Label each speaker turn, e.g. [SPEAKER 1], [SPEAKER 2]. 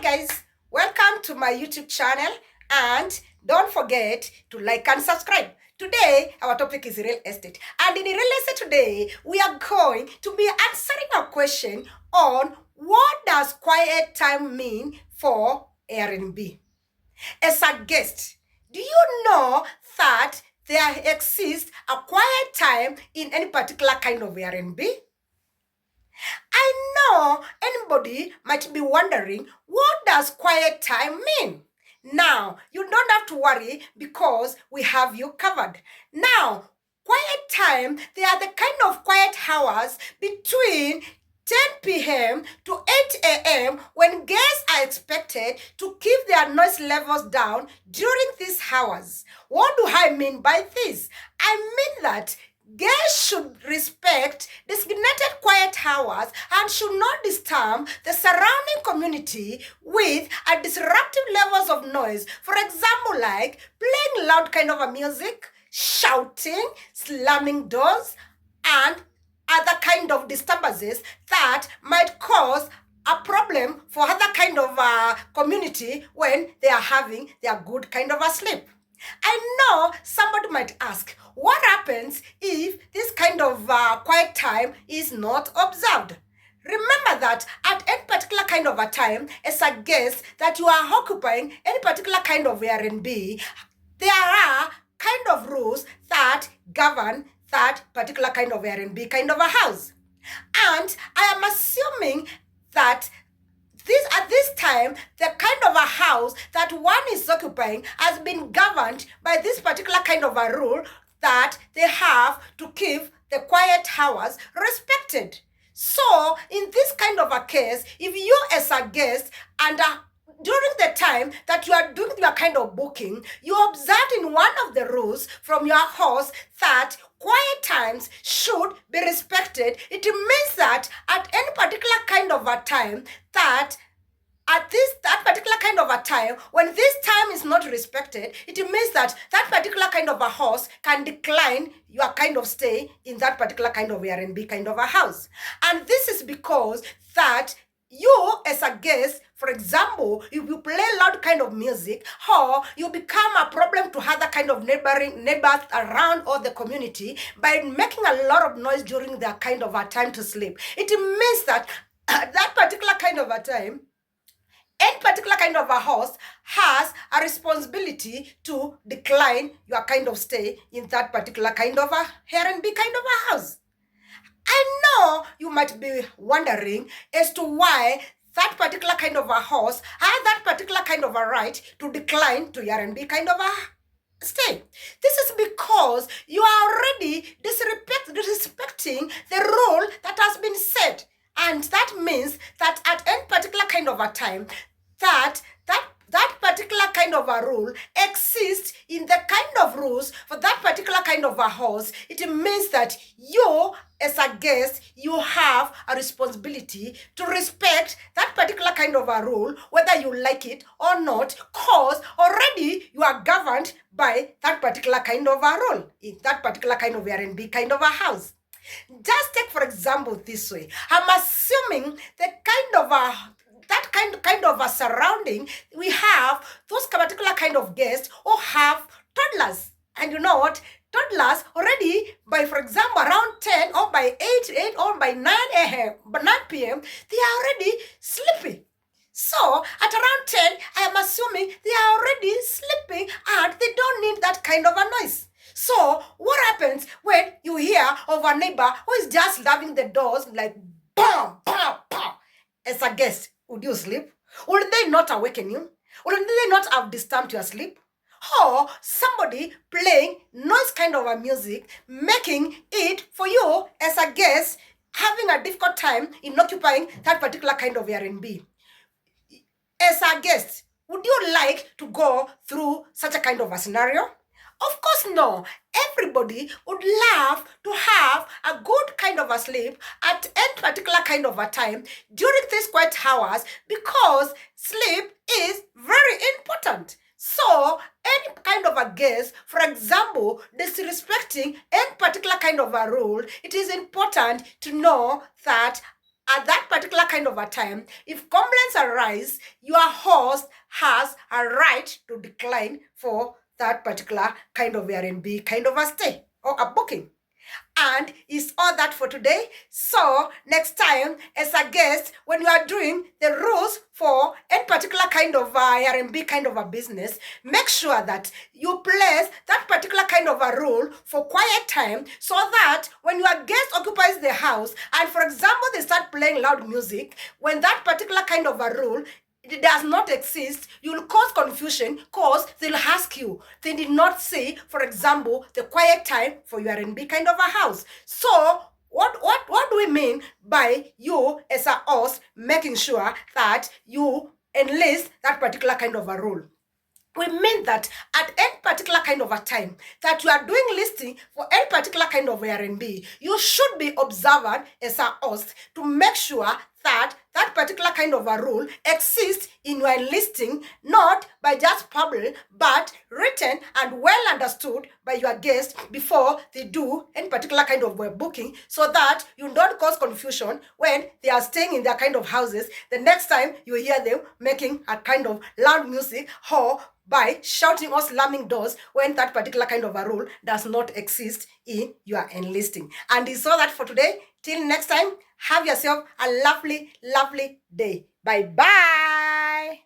[SPEAKER 1] Hi guys, welcome to my YouTube channel and don't forget to like and subscribe. Today our topic is real estate, and in real estate today we are going to be answering a question on what does quiet time mean for Airbnb. As a guest, do you know that there exists a quiet time in any particular kind of Airbnb? I know anybody might be wondering, what does quiet time mean? Now, you don't have to worry because we have you covered. Now, quiet time, they are the kind of quiet hours between 10 p.m. to 8 a.m. when guests are expected to keep their noise levels down during these hours. What do I mean by this? I mean that guests should respect designated quiet hours and should not disturb the surrounding community with a disruptive levels of noise. For example, like playing loud kind of a music, shouting, slamming doors, and other kind of disturbances that might cause a problem for other kind of community when they are having their good kind of a sleep. I know somebody might ask, what happens if this kind of quiet time is not observed? Remember that at any particular kind of a time, as a guest that you are occupying any particular kind of Airbnb, there are kind of rules that govern that particular kind of Airbnb kind of a house. And I am assuming that at this time, the kind of a house that one is occupying has been governed by this particular kind of a rule that they have to keep the quiet hours respected. So, in this kind of a case, if you as a guest and during the time that you are doing your kind of booking, you observed in one of the rules from your host that quiet times should be respected. It means that at any particular kind of a time that that particular kind of a time, when this time is not respected, it means that that particular kind of a host can decline your kind of stay in that particular kind of Airbnb kind of a house. And this is because that you as a guest, for example, if you play loud kind of music, or you become a problem to other kind of neighbors around or the community by making a lot of noise during their kind of a time to sleep, it means that that particular kind of a time, any particular kind of a host has a responsibility to decline your kind of stay in that particular kind of a Airbnb kind of a house. I know you might be wondering as to why that particular kind of a host has that particular kind of a right to decline to Airbnb kind of a stay. This is because you are already disrespecting the rule that has been set. And that means that at any particular kind of a time, that particular kind of a rule exists in the kind of rules for that particular kind of a house. It means that you, as a guest, you have a responsibility to respect that particular kind of a rule, whether you like it or not, because already you are governed by that particular kind of a rule in that particular kind of Airbnb kind of a house. Just take, for example, this way. I'm assuming the kind of a surrounding, we have those particular kind of guests who have toddlers. And you know what? Toddlers already by, for example, around 10 or by 8 or by 9 p.m., they are already sleepy. So at around 10, I am assuming they are already sleeping and they don't need that kind of a noise. So what happens when you hear of a neighbor who is just slamming the doors like bam, bam, bam? As a guest, would you sleep? Would they not awaken you? Would they not have disturbed your sleep? Or somebody playing noise kind of a music, making it for you as a guest having a difficult time in occupying that particular kind of Airbnb. As a guest, would you like to go through such a kind of a scenario? Of course no. Everybody would love to have a good kind of a sleep at any particular kind of a time during these quiet hours, because sleep is very important. So any kind of a guest, for example, disrespecting any particular kind of a rule, it is important to know that at that particular kind of a time, if complaints arise, your host has a right to decline for that particular kind of Airbnb kind of a stay or a booking. And it's all that for today. So next time, as a guest, when you are doing the rules for any particular kind of R&B kind of a business, make sure that you place that particular kind of a rule for quiet time, so that when your guest occupies the house and, for example, they start playing loud music, when that particular kind of a rule it does not exist, you will cause confusion because they'll ask you. They did not say, for example, the quiet time for your R&B kind of a house. So what do we mean by you as a host making sure that you enlist that particular kind of a rule? We mean that at any particular kind of a time that you are doing listing for any particular kind of R&B, you should be observant as a host to make sure that that particular kind of a rule exists in your listing, not by just public, but written and well understood by your guests before they do any particular kind of booking, so that you don't cause confusion when they are staying in their kind of houses. The next time you hear them making a kind of loud music or by shouting or slamming doors when that particular kind of a rule does not exist in your enlisting. And it's all that for today. Till next time, have yourself a lovely, lovely day. Bye-bye.